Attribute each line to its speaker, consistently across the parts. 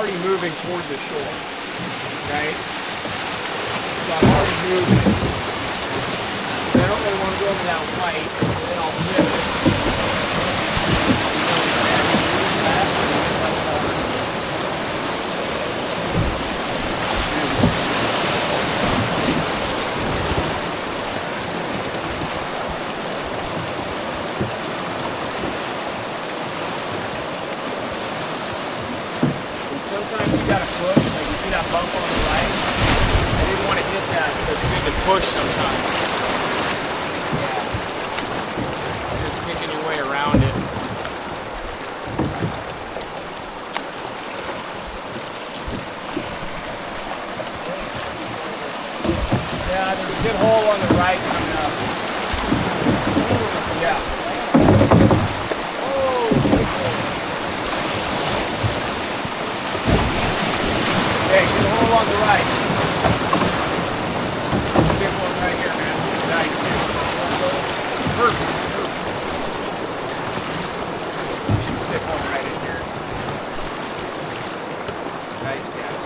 Speaker 1: already moving toward the shore, right? So I'm already moving. So I don't really want to go over that white, then I'll flip it. Sometimes you gotta push, like you see that bump on the right? I didn't want to hit that, so it's good to push sometimes. Yeah. Just picking your way around it. Yeah, there's a good hole on the right coming up. Yeah. Okay, good hole on the right. Big one right here, man. Nice. Perfect. Should stick one right in here. Nice cast.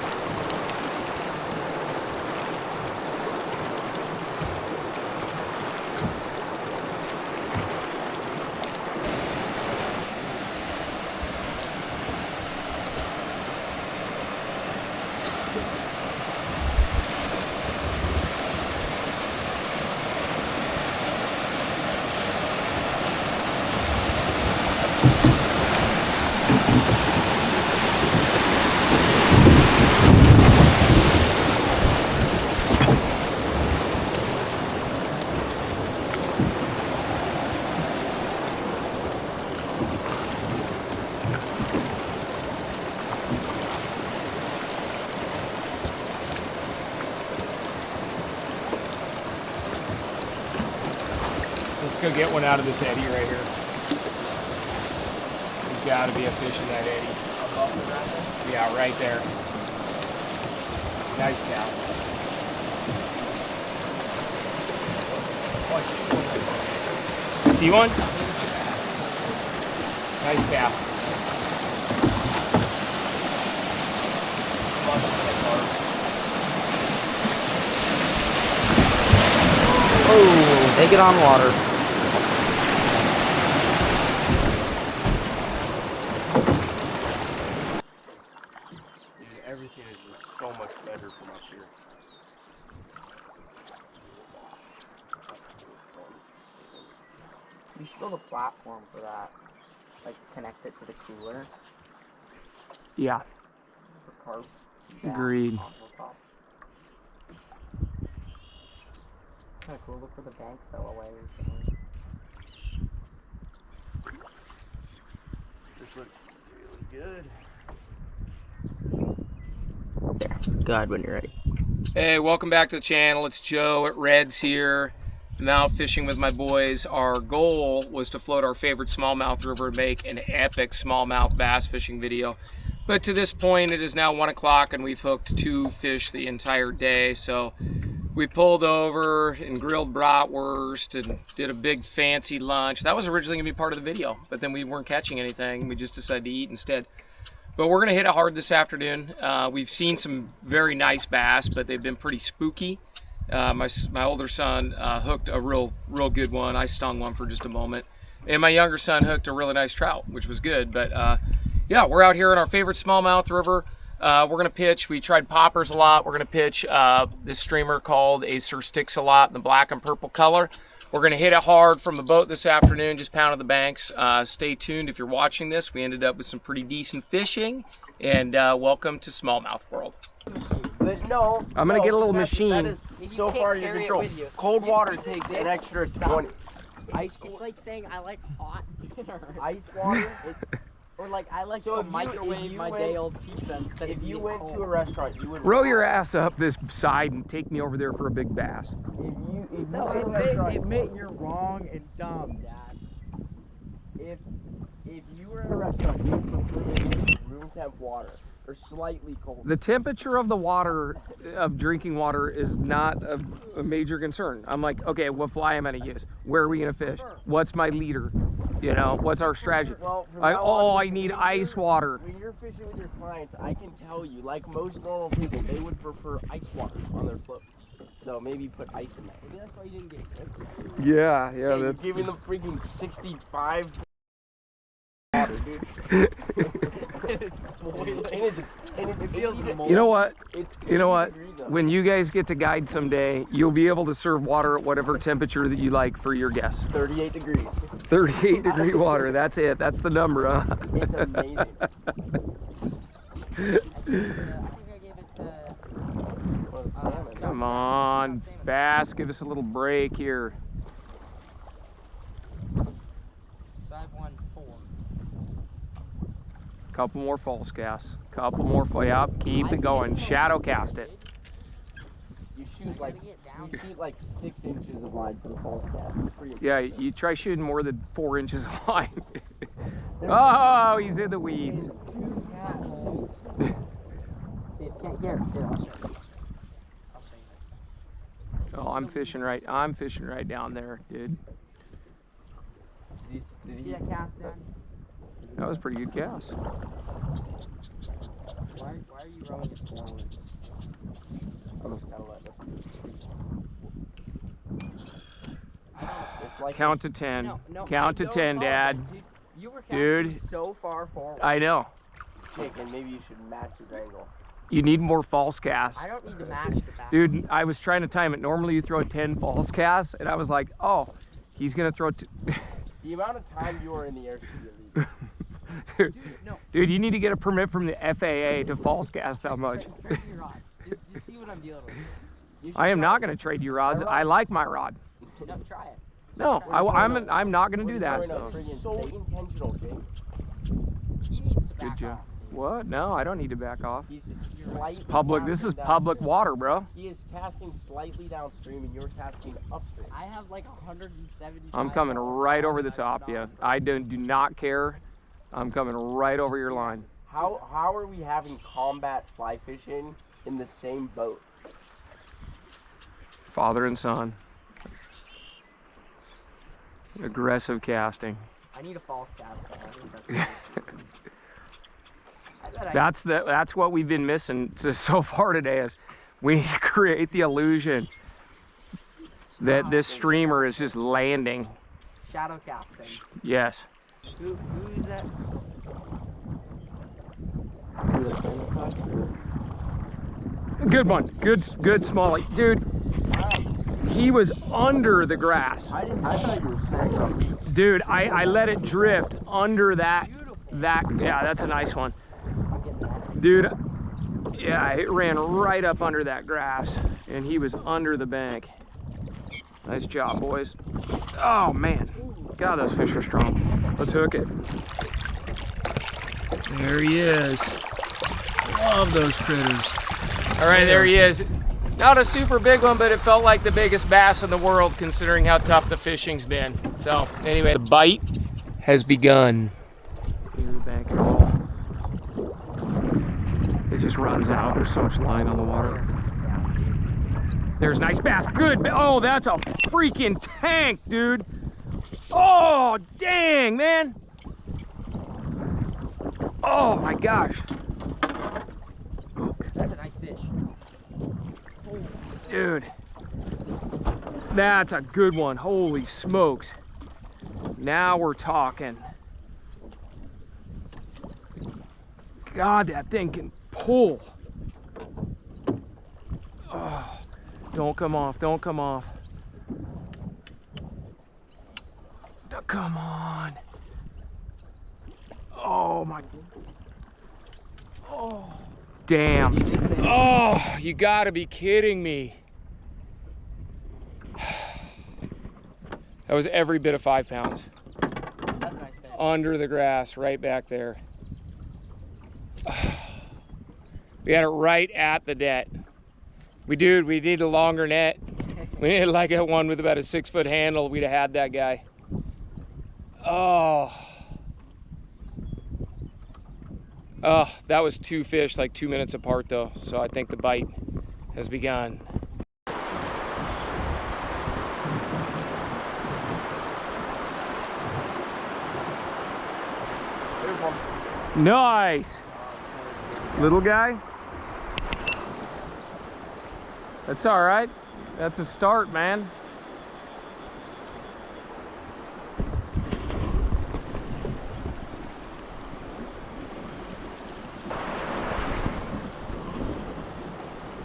Speaker 1: Let's go get one out of this eddy right here. There's got to be a fish in that eddy. Yeah, right there. Nice cast. You see one? Nice cast.
Speaker 2: Oh, take it on water.
Speaker 1: Everything is just so much better from up here.
Speaker 2: You should build a platform for that. Like connect it to the cooler.
Speaker 1: Yeah.
Speaker 2: For carp.
Speaker 1: Agreed.
Speaker 2: Kinda cool. Look where the bank fell away recently.
Speaker 1: This looks really good.
Speaker 2: There. Go ahead when you're ready.
Speaker 1: Hey, welcome back to the channel. It's Joe at Red's here. I'm out fishing with my boys. Our goal was to float our favorite smallmouth river and make an epic smallmouth bass fishing video. But to this point, it is now 1 o'clock and we've hooked 2 fish the entire day. So we pulled over and grilled bratwurst and did a big fancy lunch. That was originally gonna be part of the video, but then we weren't catching anything. We just decided to eat instead. But we're gonna hit it hard this afternoon. We've seen some very nice bass, but they've been pretty spooky. My older son hooked a real good one. I stung one for just a moment. And my younger son hooked a really nice trout, which was good. But yeah, we're out here in our favorite smallmouth river. We're gonna pitch. We tried poppers a lot. We're gonna pitch this streamer called a Sir Sticks-a-Lot in the black and purple color. We're gonna hit it hard from the boat this afternoon, just pounded the banks. Stay tuned if you're watching this. We ended up with some pretty decent fishing, and welcome to Smallmouth World.
Speaker 2: But no,
Speaker 1: I'm gonna get a little machine.
Speaker 2: That is so far in your control. Cold water takes an extra 20.
Speaker 3: It's like saying I like hot dinner.
Speaker 2: Ice water.
Speaker 3: Or like I like
Speaker 2: So
Speaker 3: to
Speaker 2: if you
Speaker 3: microwave my
Speaker 2: went-
Speaker 3: day-old pizza instead
Speaker 2: If
Speaker 3: of
Speaker 2: you
Speaker 3: eating
Speaker 2: went
Speaker 3: cold.
Speaker 2: to a restaurant, you would
Speaker 1: Row your ass up this side and take me over there for a big bass.
Speaker 2: If
Speaker 3: No,
Speaker 2: you went to a restaurant,
Speaker 3: admit you're wrong and dumb, Dad.
Speaker 2: if you were in a restaurant, you would prefer to use room temp water or slightly cold.
Speaker 1: The temperature of the water, of drinking water, is not a major concern. I'm like, okay, what fly am I gonna use? Where are we gonna fish? What's my leader? You know, what's our strategy?
Speaker 2: Well, from
Speaker 1: I,
Speaker 2: now
Speaker 1: oh,
Speaker 2: on,
Speaker 1: I need
Speaker 2: when
Speaker 1: ice
Speaker 2: you're-
Speaker 1: water.
Speaker 2: When you're fishing with your clients, I can tell you, like most normal people, they would prefer ice water on their float. So maybe put ice in there.
Speaker 3: Maybe that's why you didn't get clipped.
Speaker 1: Yeah,
Speaker 2: You're giving them freaking 65 water, dude.
Speaker 3: It's boiling.
Speaker 2: And it's
Speaker 3: It feels
Speaker 2: 80 to-
Speaker 3: moldy.
Speaker 1: You know what?
Speaker 2: It's
Speaker 1: You know
Speaker 2: 80
Speaker 1: what?
Speaker 2: degrees up.
Speaker 1: When you guys get to guide someday, you'll be able to serve water at whatever temperature that you like for your guests.
Speaker 2: 38 degrees.
Speaker 1: 38 degree water, that's it. That's the number, huh?
Speaker 2: It's amazing.
Speaker 3: I think I gave it to.
Speaker 2: Well, it's salmon.
Speaker 1: Come on, Bass, give us a little break here.
Speaker 3: So I've won 4.
Speaker 1: Couple more false casts. Couple more, yep, keep it going. Shadow cast it.
Speaker 2: You shoot like
Speaker 3: Gotta get down.
Speaker 2: you shoot like 6 inches of line for the false cast. It's pretty
Speaker 1: Yeah,
Speaker 2: impressive.
Speaker 1: you try shooting more than 4 inches of line. Oh, he's in the weeds.
Speaker 2: 2 casts.
Speaker 3: Here, I'll show you. I'll show you next time.
Speaker 1: Oh, I'm fishing right down there, dude.
Speaker 2: Did
Speaker 3: See
Speaker 2: he,
Speaker 3: that cast in?
Speaker 1: That was a pretty good cast.
Speaker 3: Why are you rowing it forward?
Speaker 2: I'm just gotta let this. It's like
Speaker 1: Count to 10.
Speaker 3: No,
Speaker 1: Count to
Speaker 3: I don't
Speaker 1: 10, Dad.
Speaker 3: apologize, dude. You were casting
Speaker 1: Dude.
Speaker 3: so far forward.
Speaker 1: I know.
Speaker 2: kick, and maybe you should match his angle.
Speaker 1: You need more false casts.
Speaker 3: I don't need to match the back.
Speaker 1: Dude, I was trying to time it. Normally you throw 10 false casts, and I was like, oh, he's gonna throw
Speaker 2: The amount of time you are in the air should be illegal.
Speaker 1: dude,
Speaker 3: No.
Speaker 1: dude, you need to get a permit from the FAA to false cast that much.
Speaker 3: Trade your rod. Just see what I'm dealing with. You should
Speaker 1: I am
Speaker 3: try
Speaker 1: not
Speaker 3: it.
Speaker 1: gonna trade you rods. I like my rod.
Speaker 3: No, try it.
Speaker 1: No, I'm not gonna do that.
Speaker 2: So intentional, Jake.
Speaker 3: He needs to
Speaker 1: Good
Speaker 3: back
Speaker 1: job.
Speaker 3: off.
Speaker 1: What? No, I don't need to back off.
Speaker 2: He's
Speaker 3: You're right.
Speaker 2: slight
Speaker 1: Public. This is
Speaker 2: casting
Speaker 1: public
Speaker 2: downstream.
Speaker 1: water, bro.
Speaker 2: He is casting slightly downstream, and you're casting upstream.
Speaker 3: I have like 170.
Speaker 1: I'm coming right over the top of you. I do not care. I'm coming right over your line.
Speaker 2: How are we having combat fly fishing in the same boat?
Speaker 1: Father and son. Aggressive casting.
Speaker 3: I need a false cast. I think
Speaker 1: That's what we've been missing so far today is we need to create the illusion that this streamer is just landing.
Speaker 3: Shadow casting.
Speaker 1: Yes.
Speaker 3: Who is that?
Speaker 1: Good one. Good Smalley. Dude, he was under the grass.
Speaker 2: I thought you were snagging on.
Speaker 1: Dude, I let it drift under that.
Speaker 3: Beautiful.
Speaker 1: Yeah, that's a nice one.
Speaker 3: I'm getting that.
Speaker 1: Dude, yeah, it ran right up under that grass and he was under the bank. Nice job, boys. Oh, man. God, those fish are strong. Let's hook it. There he is. Love those critters. All right, there he is. Not a super big one, but it felt like the biggest bass in the world considering how tough the fishing's been. So, anyway, the bite has begun. Near the bank at all. It just runs out. There's so much line on the water. There's a nice bass. Good. Oh, that's a freaking tank, dude. Oh, dang, man. Oh, my gosh.
Speaker 3: That's a nice fish.
Speaker 1: Dude. That's a good one. Holy smokes. Now we're talking. God, that thing can pull. Oh, don't come off. Don't come off. Come on. Oh my. Oh. Damn. Oh, you gotta be kidding me. That was every bit of 5 pounds.
Speaker 3: That's a nice fish.
Speaker 1: Under the grass, right back there. We had it right at the net. We need a longer net. We needed like a one with about a 6-foot handle. We'd have had that guy. Oh. Oh, that was 2 fish, like 2 minutes apart though. So I think the bite has begun.
Speaker 2: Here's one.
Speaker 1: Nice. Little guy. That's all right. That's a start, man.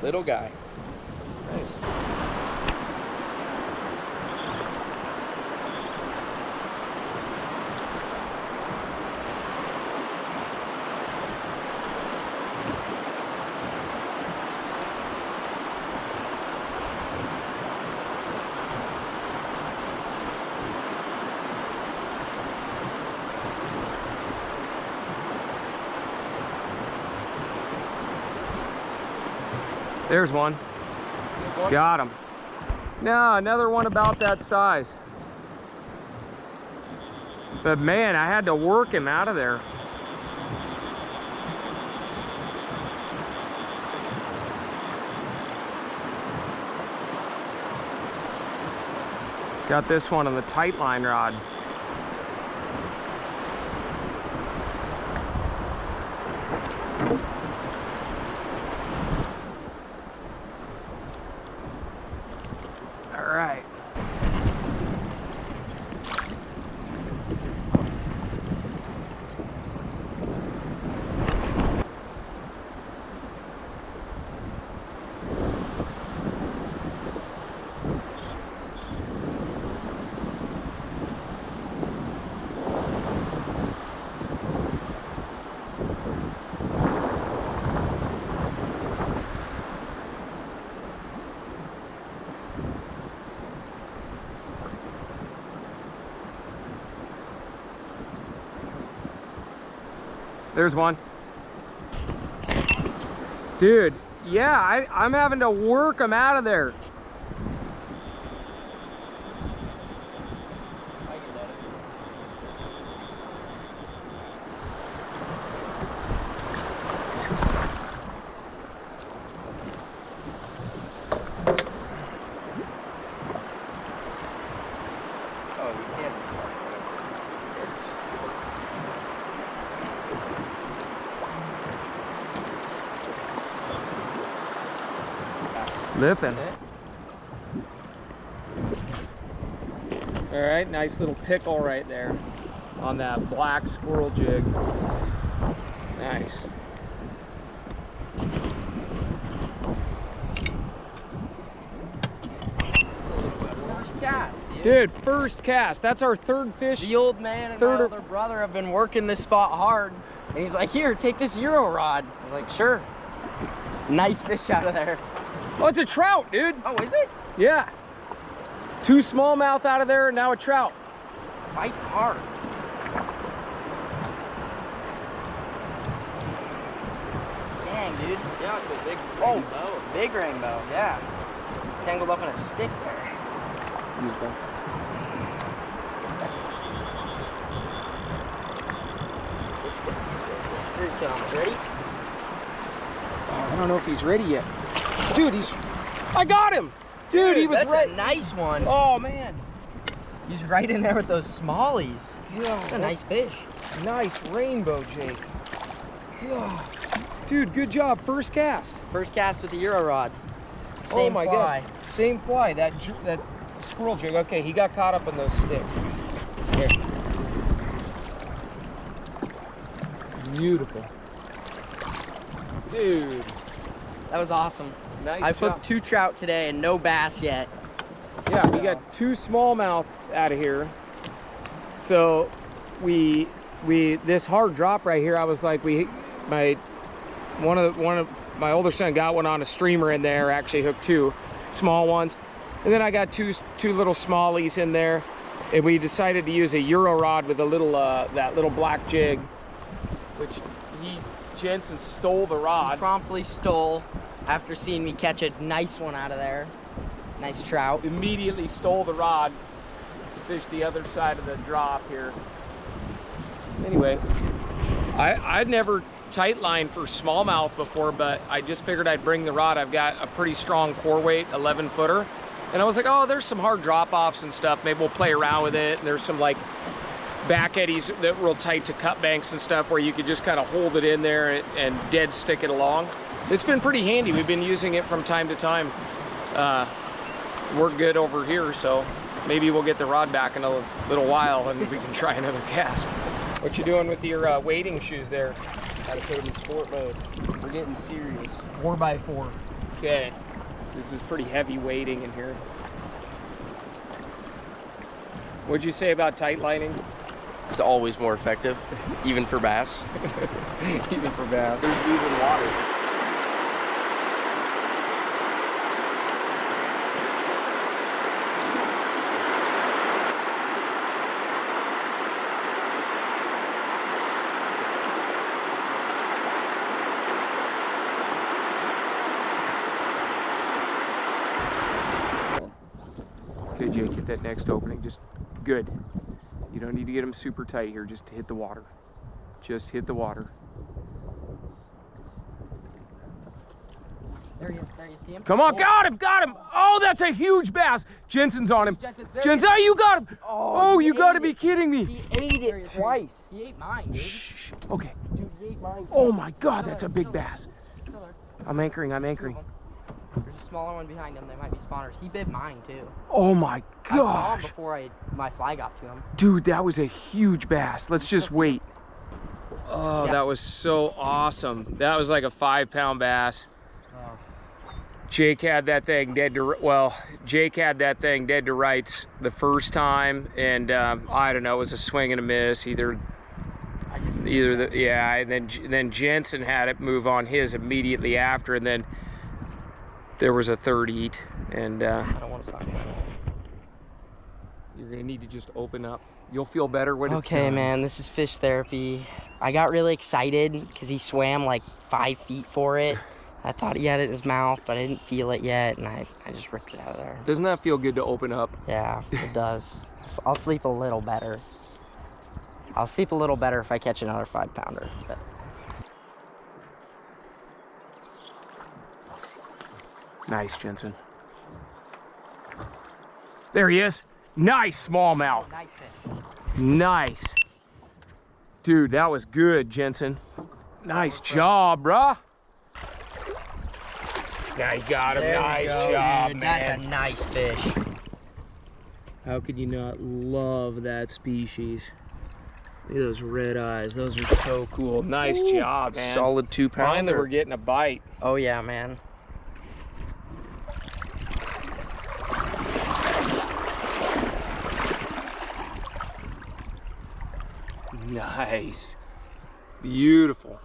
Speaker 2: Little guy.
Speaker 1: Nice. There's one. Got him. No, another one about that size. But man, I had to work him out of there. Got this one on the tight line rod. All right. There's one. Dude, yeah, I'm having to work them out of there.
Speaker 2: Oh, you can't.
Speaker 1: Lipping. All right, nice little pickle right there on that black squirrel jig. Nice.
Speaker 2: First cast, dude.
Speaker 1: Dude, first cast. That's our third fish.
Speaker 2: The old man and my older brother have been working this spot hard. And he's like, here, take this Euro rod. I was like, sure. Nice fish out of there.
Speaker 1: Oh, it's a trout, dude.
Speaker 2: Oh, is it?
Speaker 1: Yeah. 2 smallmouth out of there and now a trout.
Speaker 2: Fight hard. Dang, dude. Yeah, it's a big rainbow. Big rainbow, yeah. Tangled up in a stick there.
Speaker 1: Use that.
Speaker 2: This guy. Here he comes. Ready?
Speaker 1: Oh, I don't know if he's ready yet. Dude, I got him. Dude, he was
Speaker 2: that's
Speaker 1: right.
Speaker 2: a nice one.
Speaker 1: Oh, man.
Speaker 2: He's right in there with those smallies.
Speaker 1: Yeah,
Speaker 2: That's a nice fish.
Speaker 1: Nice rainbow, Jake. Yeah. Dude, good job. First cast.
Speaker 2: First cast with the Euro rod.
Speaker 1: Oh
Speaker 2: Same
Speaker 1: my
Speaker 2: fly.
Speaker 1: God. Same fly. That squirrel jig. Okay, he got caught up in those sticks. Here. Beautiful. Dude.
Speaker 2: That was awesome.
Speaker 1: Nice
Speaker 2: I've
Speaker 1: job.
Speaker 2: hooked 2 trout today and no bass yet.
Speaker 1: Yeah, we got 2 smallmouth out of here. So we this hard drop right here, I was like, one of my older son got one on a streamer in there, actually hooked 2 small ones. And then I got two little smallies in there. And we decided to use a Euro rod with a little that little black jig, which Jensen stole the
Speaker 2: He
Speaker 1: rod.
Speaker 2: promptly stole after seeing me catch a nice one out of there. Nice trout.
Speaker 1: Immediately stole the rod to fish the other side of the drop here. Anyway, I'd never tight line for smallmouth before, but I just figured I'd bring the rod. I've got a pretty strong 4-weight 11 footer. And I was like, oh, there's some hard drop offs and stuff. Maybe we'll play around with it. And there's some like back eddies that real tight to cut banks and stuff where you could just kind of hold it in there and dead stick it along. It's been pretty handy. We've been using it from time to time. We're good over here, so maybe we'll get the rod back in a little while and we can try another cast. What you doing with your wading shoes there?
Speaker 2: Gotta put them in sport mode. We're getting serious.
Speaker 3: 4x4.
Speaker 1: Okay. This is pretty heavy wading in here. What'd you say about tight lining?
Speaker 2: It's always more effective, even for bass.
Speaker 1: Even for bass.
Speaker 2: There's moving water.
Speaker 1: Okay, Jake, get that next opening. Just good. You don't need to get them super tight here. Just hit the water. Just hit the water.
Speaker 3: There he is. There you see him?
Speaker 1: Come on, got him, got him. Oh, that's a huge bass. Jensen's on him. Jensen, oh, you got him. Oh, you got to be kidding me.
Speaker 2: He ate it twice.
Speaker 3: He ate mine, dude.
Speaker 1: Shh. Okay.
Speaker 2: Dude, he ate mine.
Speaker 1: Oh my God, that's a big bass.
Speaker 3: Still there.
Speaker 1: I'm anchoring. I'm anchoring.
Speaker 3: There's a smaller one behind him. They might be spawners. He bit mine too.
Speaker 1: Oh my
Speaker 3: I saw him
Speaker 1: gosh.
Speaker 3: before my fly got to him.
Speaker 1: Dude, that was a huge bass. Let's just wait. Oh, that was so awesome. That was like a 5-pound bass.
Speaker 3: Oh.
Speaker 1: Jake had that thing dead to, well, Jake had that thing dead to rights the first time, and I don't know, it was a swing and a miss. Either yeah, and then Jensen had it move on his immediately after, and then there was a third eat, and
Speaker 3: I don't want to talk about it.
Speaker 1: you're gonna need to just open up. You'll feel better when it's
Speaker 3: Okay,
Speaker 1: done.
Speaker 3: man, this is fish therapy. I got really excited because he swam like 5 feet for it. I thought he had it in his mouth, but I didn't feel it yet, and I just ripped it out of there.
Speaker 1: Doesn't that feel good to open up?
Speaker 3: Yeah, it does. I'll sleep a little better. I'll sleep a little better if I catch another 5-pounder. But
Speaker 1: Nice, Jensen. There he is. Nice smallmouth.
Speaker 3: nice fish.
Speaker 1: Nice. Dude, that was good, Jensen. Nice job, bruh. Now you got him.
Speaker 3: There we
Speaker 1: Nice
Speaker 3: go,
Speaker 1: job,
Speaker 3: dude.
Speaker 1: man.
Speaker 3: That's a nice fish.
Speaker 1: How could you not love that species? Look at those red eyes. Those are so cool. Nice job, man.
Speaker 2: Solid 2-pounder.
Speaker 1: Finally, we're getting a bite.
Speaker 3: Oh yeah, man.
Speaker 1: Nice. Beautiful.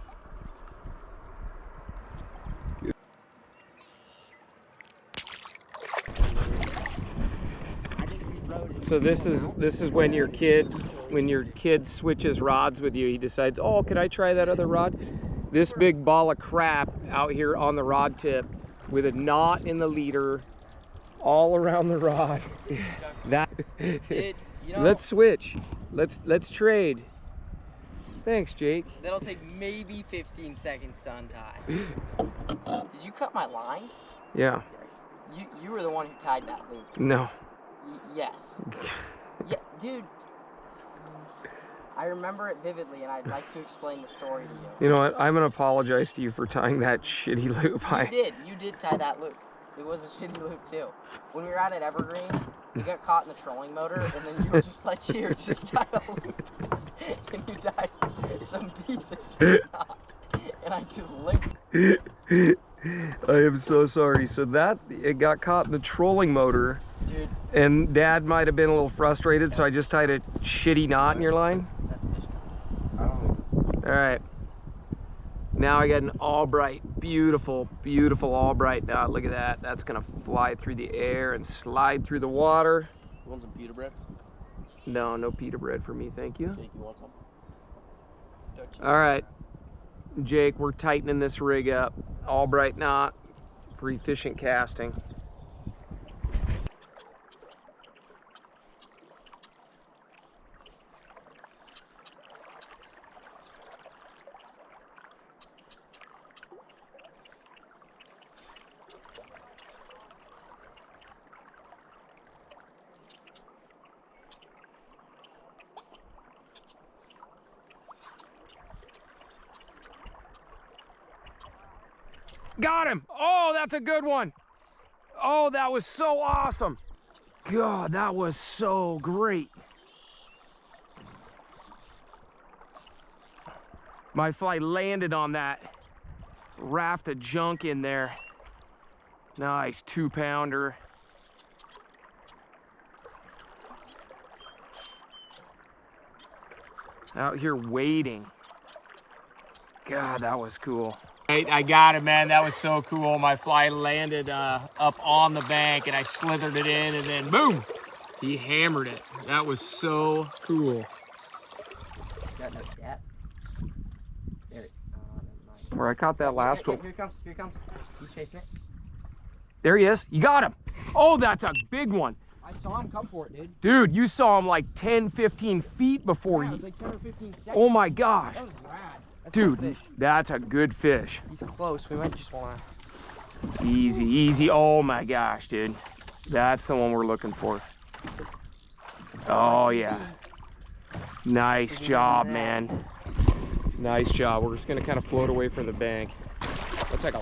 Speaker 1: So this is when your kid switches rods with you. He decides, oh, could I try that other rod? This big ball of crap out here on the rod tip with a knot in the leader all around the rod. That
Speaker 3: Dude, you know,
Speaker 1: let's switch. Let's trade. Thanks, Jake.
Speaker 3: that'll take maybe 15 seconds to untie. Did you cut my line?
Speaker 1: Yeah.
Speaker 3: You were the one who tied that loop.
Speaker 1: No.
Speaker 3: Yes. Yeah, dude. I remember it vividly, and I'd like to explain the story to you.
Speaker 1: You know what? I'm gonna apologize to you for tying that shitty loop.
Speaker 3: You did tie that loop. It was a shitty loop too. When we were out at Evergreen, you got caught in the trolling motor, and then you were just like, here, just tie a loop. And you tied some piece of shit knot. And I just licked.
Speaker 1: I am so sorry. So it got caught in the trolling motor.
Speaker 3: Dude.
Speaker 1: And Dad might have been a little frustrated, so I just tied a shitty knot in your line. All right. Now I got an Albright, beautiful, beautiful Albright knot. Look at that. That's gonna fly through the air and slide through the water.
Speaker 2: You want some pita bread?
Speaker 1: No, no pita bread for me, thank you.
Speaker 2: Jake, you want some?
Speaker 1: All right, Jake, we're tightening this rig up. Albright knot for efficient casting. Got him. Oh, that's a good one. Oh, that was so awesome. God, that was so great. My fly landed on that raft of junk in there. Nice 2-pounder. Out here waiting. God, that was cool. I got it, man. That was so cool. My fly landed up on the bank and I slithered it in and then boom, he hammered it. That was so cool.
Speaker 3: Got no depth. There it
Speaker 1: Where I caught that last one.
Speaker 3: Here he comes. Here he comes. He's chasing it.
Speaker 1: There he is. You got him. Oh, that's a big one.
Speaker 3: I saw him come for it, dude.
Speaker 1: Dude, you saw him like 10, 15 feet before
Speaker 3: Yeah, it
Speaker 1: you.
Speaker 3: was like 10 or 15 seconds.
Speaker 1: Oh my gosh.
Speaker 3: That was rad. That's a
Speaker 1: Dude,
Speaker 3: good fish.
Speaker 1: that's a good fish.
Speaker 3: He's close. We might just want to.
Speaker 1: Easy, easy. Oh my gosh, dude. That's the one we're looking for. Oh yeah. Nice job, man. Nice job. We're just gonna kind of float away from the bank. That's like a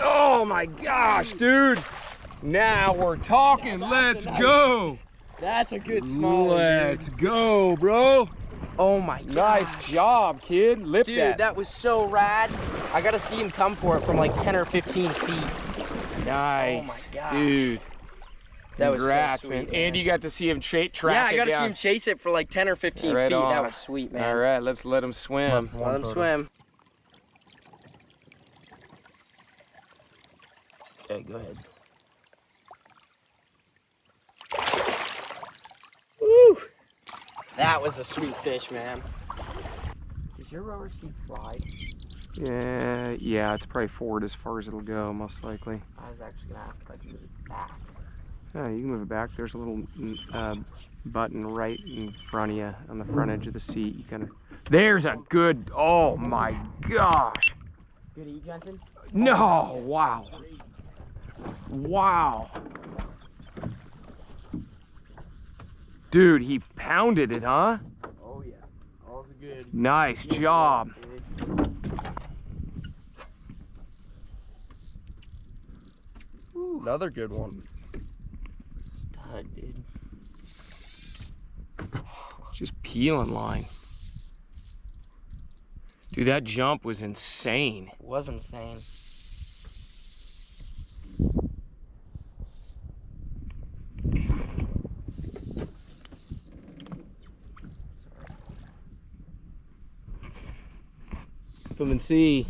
Speaker 1: Oh my gosh, dude. Now we're talking. Let's go.
Speaker 3: That's a good small one,
Speaker 1: Let's go, bro.
Speaker 3: Oh my god.
Speaker 1: Nice job, kid. Lip
Speaker 3: Dude, that was so rad. I gotta see him come for it from like 10 or 15 feet.
Speaker 1: Nice.
Speaker 3: Oh my gosh.
Speaker 1: Dude.
Speaker 3: That was so
Speaker 1: Congrats,
Speaker 3: sweet,
Speaker 1: man.
Speaker 3: man.
Speaker 1: And you got to see him track
Speaker 3: Yeah, I
Speaker 1: it
Speaker 3: gotta
Speaker 1: down.
Speaker 3: see him chase it for like 10 or 15
Speaker 1: Right
Speaker 3: feet.
Speaker 1: on.
Speaker 3: That was sweet, man.
Speaker 1: All right, let's let him swim.
Speaker 3: Let him swim. Okay, go ahead. Woo! That was a sweet fish, man. Does your rubber seat slide?
Speaker 1: Yeah, it's probably forward as far as it'll go, most likely.
Speaker 3: I was actually gonna ask if I could move this back.
Speaker 1: Oh, you can move it back. There's a little button right in front of you on the front edge of the seat. You kind of. There's a good. Oh my gosh.
Speaker 3: Good eat, Jensen?
Speaker 1: No! Wow. Wow. Dude, he pounded it, huh?
Speaker 3: Oh yeah. All's good.
Speaker 1: Nice job.
Speaker 2: Another good one.
Speaker 3: Stud, dude.
Speaker 1: Just peeling line. Dude, that jump was insane.
Speaker 3: It was insane.
Speaker 1: Come and see.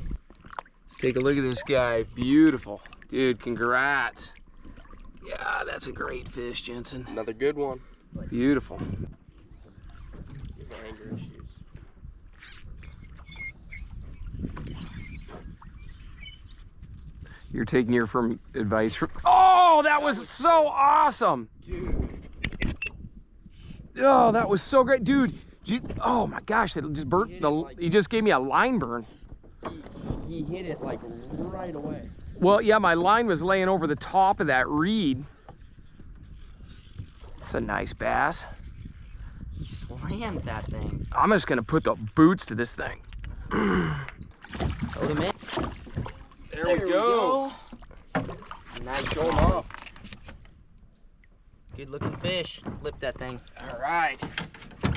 Speaker 1: Let's take a look at this guy. Beautiful. Dude, congrats. Yeah, that's a great fish, Jensen.
Speaker 2: Another good one.
Speaker 1: Beautiful.
Speaker 2: Anger issues.
Speaker 1: You're taking your advice from. Oh, that was so awesome.
Speaker 3: Dude.
Speaker 1: Oh, that was so great, dude. Oh my gosh, it just burnt he just gave me a line burn.
Speaker 3: He hit it like right away.
Speaker 1: Well, yeah, my line was laying over the top of that reed. It's a nice bass.
Speaker 3: He slammed that thing.
Speaker 1: I'm just gonna put the boots to this thing.
Speaker 3: Put him in.
Speaker 1: There we go.
Speaker 3: Nice.
Speaker 2: Show him off.
Speaker 3: Good looking fish. Flip that thing.
Speaker 1: All right.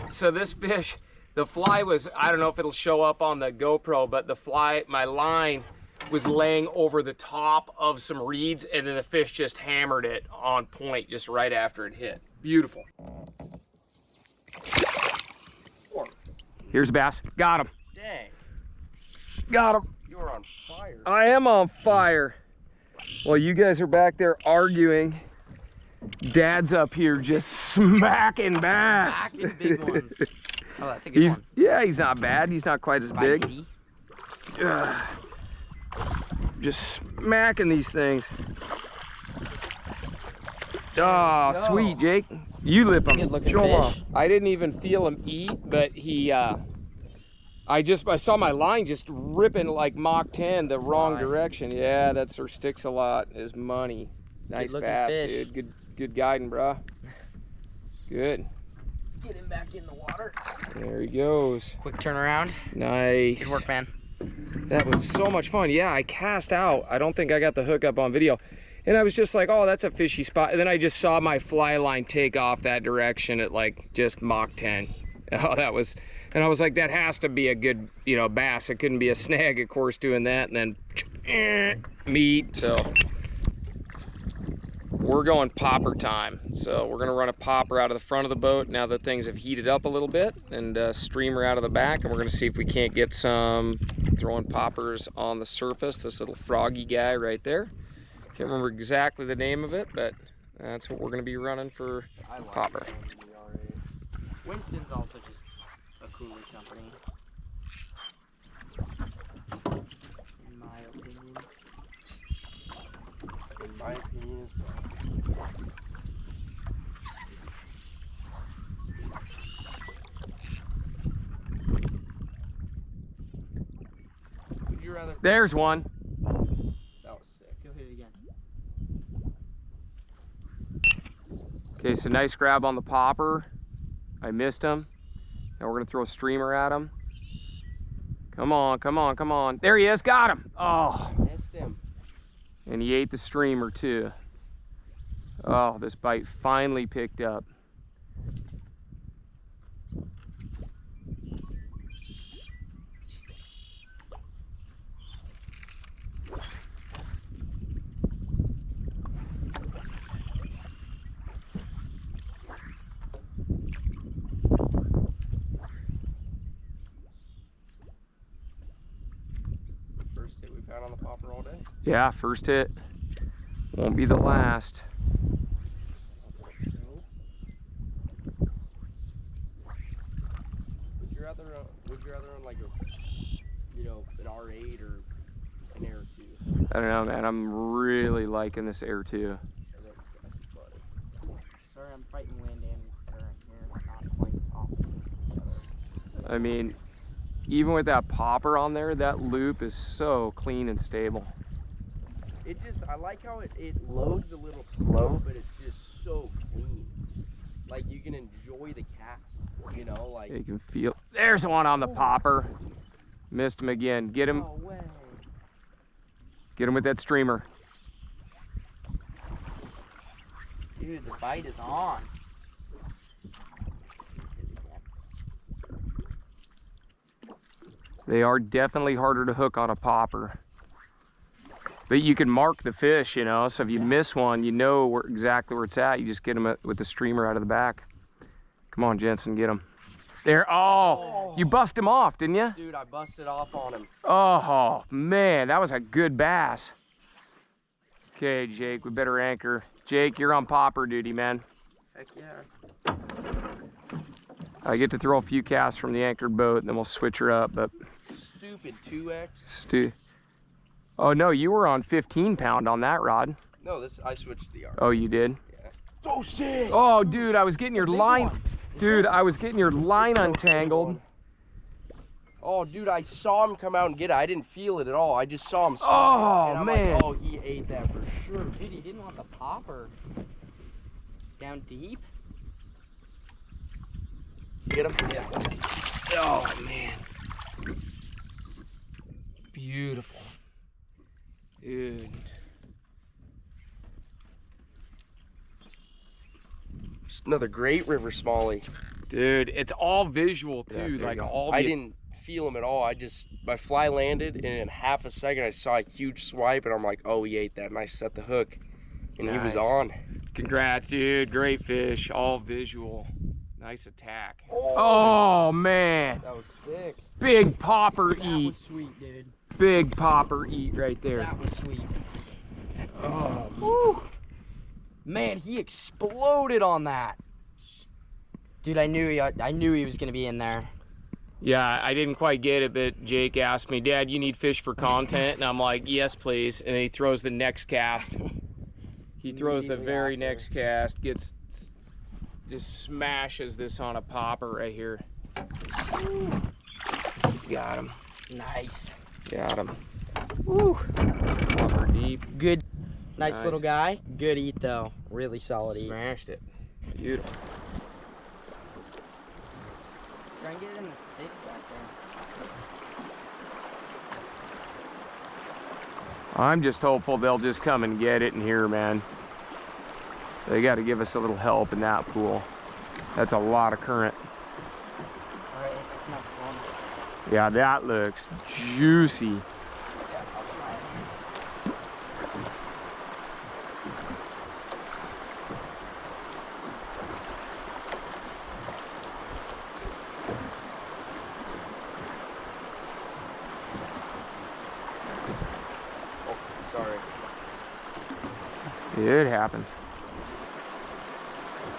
Speaker 1: So this fish, the fly was, I don't know if it'll show up on the GoPro, but the fly, my line was laying over the top of some reeds and then the fish just hammered it on point just right after it hit. Beautiful. Here's a bass. Got him.
Speaker 2: Dang.
Speaker 1: Got him.
Speaker 2: You're on fire.
Speaker 1: I am on fire. Well, you guys are back there arguing. Dad's up here just smacking bass.
Speaker 3: Smacking big ones. Oh, that's a good one.
Speaker 1: Yeah, he's not bad. He's not quite as big.
Speaker 3: Feisty.
Speaker 1: Just smacking these things. Oh,
Speaker 3: go.
Speaker 1: sweet, Jake. You lip him.
Speaker 3: Good looking
Speaker 1: Show him off.
Speaker 3: fish.
Speaker 1: I didn't even feel him eat, but he, I saw my line just ripping like Mach 10 the wrong
Speaker 3: Fly.
Speaker 1: direction. Yeah, that's where sticks a lot is money. Nice
Speaker 3: looking
Speaker 1: bass,
Speaker 3: fish.
Speaker 1: dude. Good guiding, bro. Good.
Speaker 2: Get him back in the water.
Speaker 1: There he goes.
Speaker 2: Quick turnaround.
Speaker 1: Nice.
Speaker 2: Good work, man.
Speaker 1: That was so much fun. Yeah, I cast out. I don't think I got the hook up on video. And I was just like, oh, that's a fishy spot. And then I just saw my fly line take off that direction at like just Mach 10. Oh, that was, and I was like, that has to be a good, you know, bass. It couldn't be a snag, of course, doing that. And then meat. So we're going popper time. So we're gonna run a popper out of the front of the boat now that things have heated up a little bit, and a streamer out of the back. And we're gonna see if we can't get some throwing poppers on the surface. This little froggy guy right there. Can't remember exactly the name of it, but that's what we're gonna be running for popper.
Speaker 2: Winston's also just a cooler company, in my opinion.
Speaker 4: In my opinion as well. Would you rather?
Speaker 1: There's one.
Speaker 4: That was sick.
Speaker 2: Go hit it again.
Speaker 1: Okay, so nice grab on the popper. I missed him. Now we're gonna throw a streamer at him. Come on, come on, come on. There he is, got him. Oh,
Speaker 4: Missed him.
Speaker 1: and he ate the streamer too. Oh, this bite finally picked up.
Speaker 4: First hit we've had on the popper all day.
Speaker 1: Yeah, first hit. Won't be the last.
Speaker 4: Would you rather on like a, you know, an R8 or an Air 2?
Speaker 1: I don't know, man. I'm really liking this Air 2.
Speaker 2: Sorry, I'm fighting wind and current here. It's not quite opposite each other.
Speaker 1: I mean, even with that popper on there, that loop is so clean and stable.
Speaker 4: It just, I like how it loads a little slow, but it's just so clean. Like you can enjoy the cast, you know, like.
Speaker 1: You can feel. There's one on the popper. Missed him again. Get him.
Speaker 2: No way.
Speaker 1: Get him with that streamer.
Speaker 2: Dude, the bite is on.
Speaker 1: They are definitely harder to hook on a popper. But you can mark the fish, you know, so if you miss one, you know exactly where it's at. You just get them with the streamer out of the back. Come on, Jensen, get him. There, oh, you bust him off, didn't you?
Speaker 4: Dude, I busted off on him.
Speaker 1: Oh, man, that was a good bass. Okay, Jake, we better anchor. Jake, you're on popper duty, man.
Speaker 4: Heck yeah.
Speaker 1: I get to throw a few casts from the anchored boat, and then we'll switch her up, but...
Speaker 4: Stupid 2X.
Speaker 1: Oh, no, you were on 15 pound on that rod.
Speaker 4: No, I switched the R.
Speaker 1: Oh, you did?
Speaker 4: Yeah. Oh, shit.
Speaker 1: Oh, dude, I was getting your line... Dude, I was getting your line untangled.
Speaker 4: Oh, dude, I saw him come out and get it. I didn't feel it at all. I just saw him.
Speaker 1: Oh,
Speaker 4: and I'm
Speaker 1: man.
Speaker 4: Like, oh, he ate that for sure.
Speaker 2: Dude, he didn't want the popper. Down deep?
Speaker 4: Get him? Yeah.
Speaker 1: Oh, man. Beautiful. Dude.
Speaker 4: Just another great river smallie.
Speaker 1: Dude, it's all visual, too.
Speaker 4: Yeah,
Speaker 1: like,
Speaker 4: go.
Speaker 1: all
Speaker 4: I
Speaker 1: the...
Speaker 4: didn't feel him at all. My fly landed, and in half a second, I saw a huge swipe, and I'm like, oh, he ate that. And I set the hook, and he was
Speaker 1: Nice.
Speaker 4: on.
Speaker 1: Congrats, dude. Great fish. All visual. Nice attack. Oh, man.
Speaker 4: That was sick.
Speaker 1: Big popper
Speaker 2: That
Speaker 1: eat.
Speaker 2: was sweet, dude.
Speaker 1: Big popper eat right there.
Speaker 2: That was sweet.
Speaker 1: Oh,
Speaker 2: Woo. Man, he exploded on that. Dude, I knew he was gonna be in there.
Speaker 1: yeah, I didn't quite get it, but Jake asked me, Dad, you need fish for content? And I'm like, yes, please. And then he throws the next cast. He throws the very next cast, just smashes this on a popper right here. Got him.
Speaker 2: Nice.
Speaker 1: Got him.
Speaker 2: Woo.
Speaker 1: Popper deep.
Speaker 2: Good. Nice
Speaker 1: Nice.
Speaker 2: little guy. Good eat though. Really solid eat.
Speaker 1: Smashed it. Beautiful.
Speaker 2: Try and get it in the sticks back there.
Speaker 1: I'm just hopeful they'll just come and get it in here, man. They got to give us a little help in that pool. That's a lot of current.
Speaker 2: All right, it's next one.
Speaker 1: Yeah, that looks juicy.
Speaker 2: Yeah, I'll try it.
Speaker 4: Oh, sorry.
Speaker 1: It happens.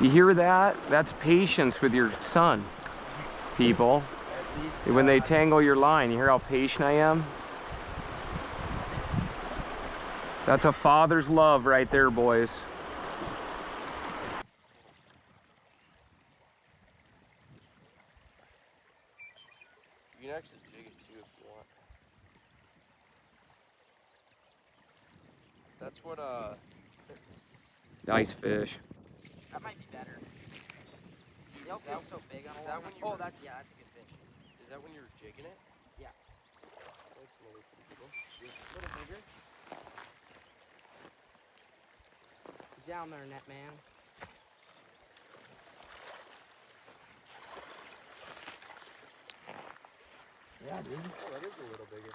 Speaker 1: You hear that? That's patience with your son, people. When they tangle your line, you hear how patient I am? That's a father's love right there, boys.
Speaker 4: You can actually jig it too if you want. That's what
Speaker 1: Nice fish.
Speaker 2: That might be better. You don't feel so big on a
Speaker 4: that
Speaker 2: long
Speaker 4: when
Speaker 2: one.
Speaker 4: you
Speaker 2: Oh,
Speaker 4: were-
Speaker 2: yeah, that's a good fish.
Speaker 4: is that when you were jigging it?
Speaker 2: Yeah.
Speaker 4: That's really cool.
Speaker 2: Just a little bigger. Down there, net man. Yeah, dude.
Speaker 4: Oh, that is a little bigger.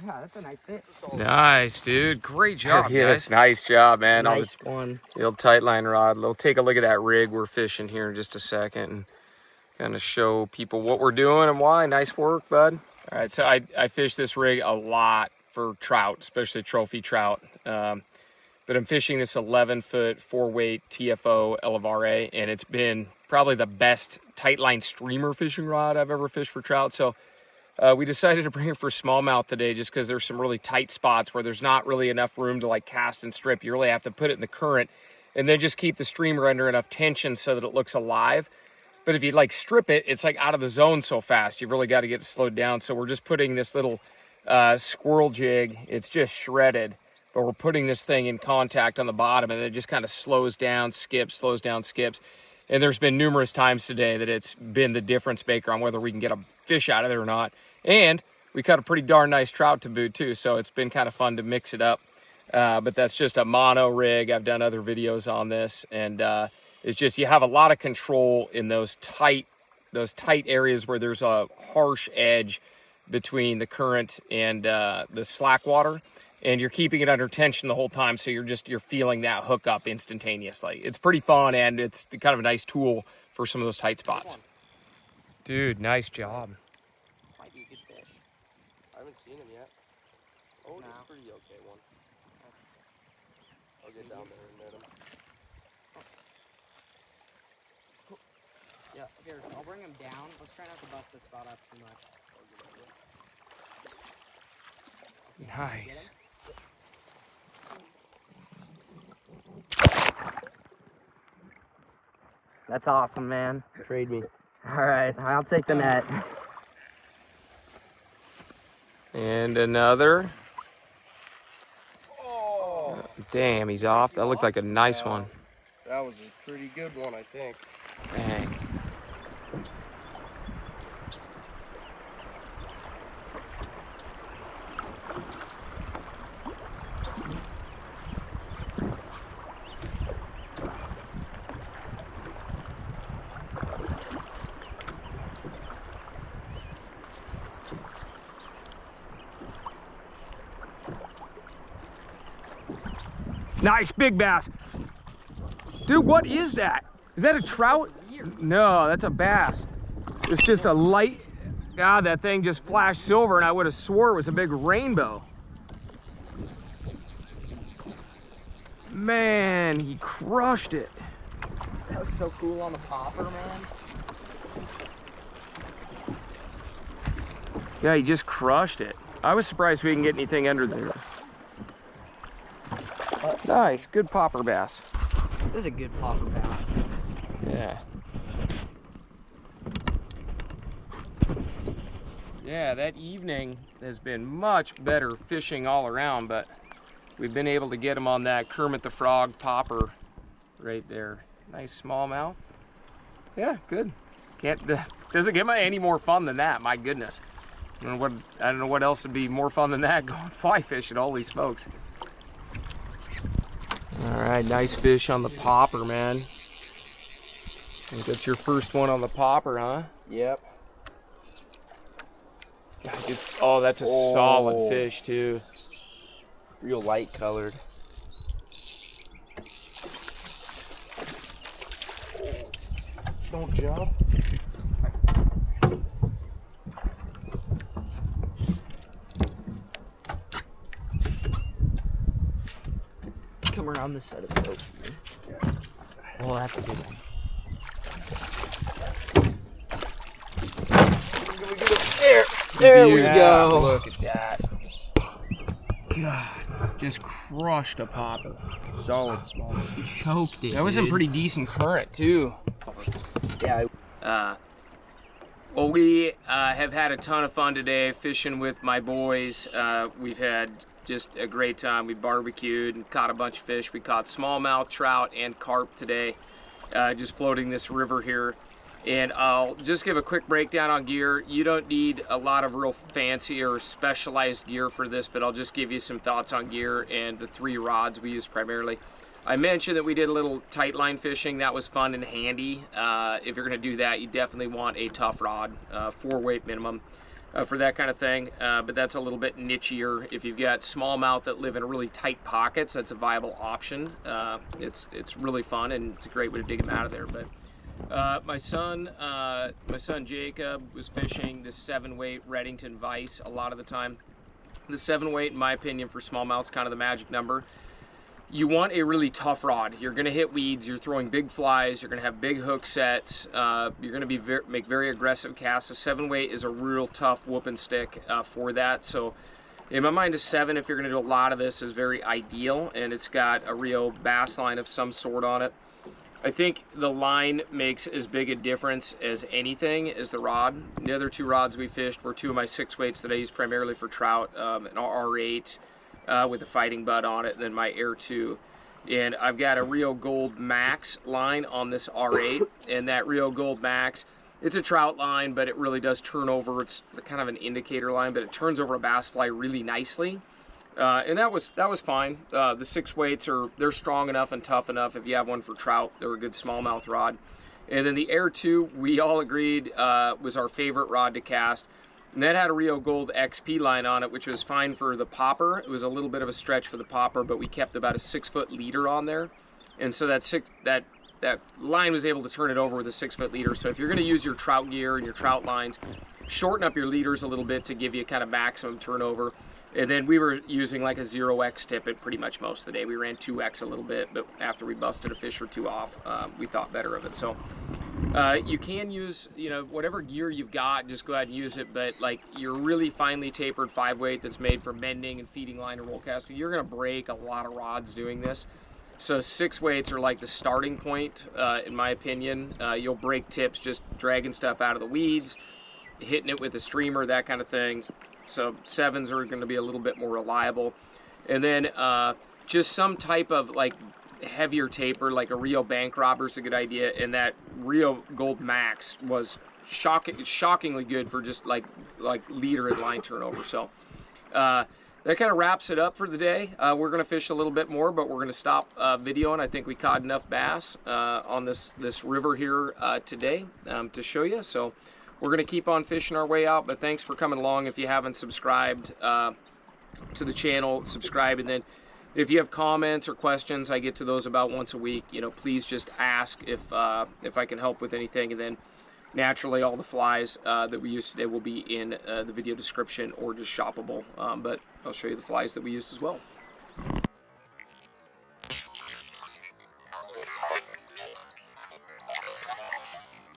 Speaker 2: Yeah, that's a nice fish.
Speaker 4: That's a solid.
Speaker 1: Nice, dude. Great job,
Speaker 2: Yes.
Speaker 1: guys. Nice job, man.
Speaker 2: Nice one.
Speaker 1: The old tight line rod. We'll take a look at that rig we're fishing here in just a second and kind of show people what we're doing and why. Nice work, bud. All right, so I fish this rig a lot for trout, especially trophy trout. But I'm fishing this 11-foot 4-weight TFO Elevare, and it's been probably the best tight line streamer fishing rod I've ever fished for trout. So we decided to bring it for smallmouth today just because there's some really tight spots where there's not really enough room to like cast and strip. You really have to put it in the current and then just keep the streamer under enough tension so that it looks alive. But if you like strip it, it's like out of the zone so fast. You've really got to get it slowed down. So we're just putting this little squirrel jig. It's just shredded, but we're putting this thing in contact on the bottom and it just kind of slows down, skips, slows down, skips. And there's been numerous times today that it's been the difference maker on whether we can get a fish out of there or not. And we caught a pretty darn nice trout to boot too. So it's been kind of fun to mix it up. But that's just a mono rig. I've done other videos on this, and it's just you have a lot of control in those tight areas where there's a harsh edge between the current and the slack water, and you're keeping it under tension the whole time, so you're feeling that hook up instantaneously. It's pretty fun, and it's kind of a nice tool for some of those tight spots. Dude, nice job.
Speaker 2: Might be a good fish.
Speaker 4: I haven't seen him yet. Oh,
Speaker 2: No.
Speaker 4: it's a pretty okay one. I'll get down there and net him.
Speaker 2: Yeah, here, I'll bring him down. Let's try not to bust this spot up too much.
Speaker 1: Nice.
Speaker 2: That's awesome, man.
Speaker 4: Trade me.
Speaker 2: All right, I'll take the net.
Speaker 1: And another.
Speaker 4: Oh,
Speaker 1: Damn, he's off. That looked like a nice one.
Speaker 4: that was a pretty good one, I think.
Speaker 1: Dang. Nice big bass. Dude, what is that? Is that a trout? No, that's a bass. It's just a light. God, that thing just flashed silver and I would have swore it was a big rainbow. Man, he crushed it.
Speaker 2: That was so cool on the popper, man.
Speaker 1: Yeah, he just crushed it. I was surprised we didn't get anything under there. Nice, good popper bass.
Speaker 2: This is a good popper bass.
Speaker 1: Yeah. Yeah, that evening has been much better fishing all around, but we've been able to get him on that Kermit the Frog popper right there. Nice smallmouth. Yeah, good. Doesn't get any more fun than that. My goodness. I don't know what else would be more fun than that, going fly fishing. Holy smokes. All right, nice fish on the popper, man. I think that's your first one on the popper, huh?
Speaker 4: Yep.
Speaker 1: Oh, that's a solid fish too.
Speaker 4: Real light colored. Don't jump.
Speaker 2: Come around this side of the boat. Oh, that's a good one. There we go.
Speaker 1: Look at that. God, just crushed a popper.
Speaker 4: Solid smallmouth.
Speaker 2: Choked it.
Speaker 1: That was some pretty decent current too.
Speaker 4: Yeah.
Speaker 1: Well, we have had a ton of fun today fishing with my boys. We've had just a great time. We barbecued and caught a bunch of fish. We caught smallmouth, trout, and carp today, just floating this river here. And I'll just give a quick breakdown on gear. You don't need a lot of real fancy or specialized gear for this, but I'll just give you some thoughts on gear and the 3 rods we use primarily. I mentioned that we did a little tight line fishing. That was fun and handy. If you're gonna do that, you definitely want a tough rod, 4 weight minimum for that kind of thing. But that's a little bit nichier. If you've got smallmouth that live in really tight pockets, that's a viable option. It's really fun and it's a great way to dig them out of there. But my son Jacob was fishing this 7 weight Reddington vise a lot of the time. The 7 weight, in my opinion, for smallmouth is kind of the magic number. You want a really tough rod. You're going to hit weeds. You're throwing big flies. You're going to have big hook sets. You're going to make very aggressive casts. The 7 weight is a real tough whooping stick for that. So, in my mind, a 7, if you're going to do a lot of this, is very ideal, and it's got a real bass line of some sort on it. I think the line makes as big a difference as anything as the rod. The other 2 rods we fished were 2 of my 6 weights that I use primarily for trout, an R8 with a fighting butt on it, and then my Air 2. And I've got a Rio Gold Max line on this R8, and that Rio Gold Max, it's a trout line, but it really does turn over. It's kind of an indicator line, but it turns over a bass fly really nicely. And that was fine. The 6 weights they're strong enough and tough enough. If you have one for trout, they're a good smallmouth rod. And then the Air 2, we all agreed was our favorite rod to cast. And that had a Rio Gold XP line on it, which was fine for the popper. It was a little bit of a stretch for the popper, but we kept about a 6-foot leader on there. And so that line was able to turn it over with a 6-foot leader. So if you're going to use your trout gear and your trout lines, shorten up your leaders a little bit to give you kind of maximum turnover. And then we were using like a 0x tippet pretty much most of the day. We ran 2x a little bit, but after we busted a fish or 2 off, we thought better of it. So you can use, whatever gear you've got, just go ahead and use it. But like your really finely tapered 5 weight that's made for mending and feeding line and roll casting, you're gonna break a lot of rods doing this. So 6 weights are like the starting point, in my opinion. You'll break tips just dragging stuff out of the weeds, hitting it with a streamer, that kind of thing. So 7s are going to be a little bit more reliable. And then just some type of like heavier taper, like a Rio Bank Robber is a good idea. And that Rio Gold Max was shockingly good for just like leader and line turnover. So that kind of wraps it up for the day. We're going to fish a little bit more, but we're going to stop videoing. I think we caught enough bass on this river here today to show you. So we're going to keep on fishing our way out, but thanks for coming along. If you haven't subscribed to the channel, subscribe. And then if you have comments or questions, I get to those about once a week. Please just ask if I can help with anything. And then naturally, all the flies that we used today will be in the video description or just shoppable. But I'll show you the flies that we used as well.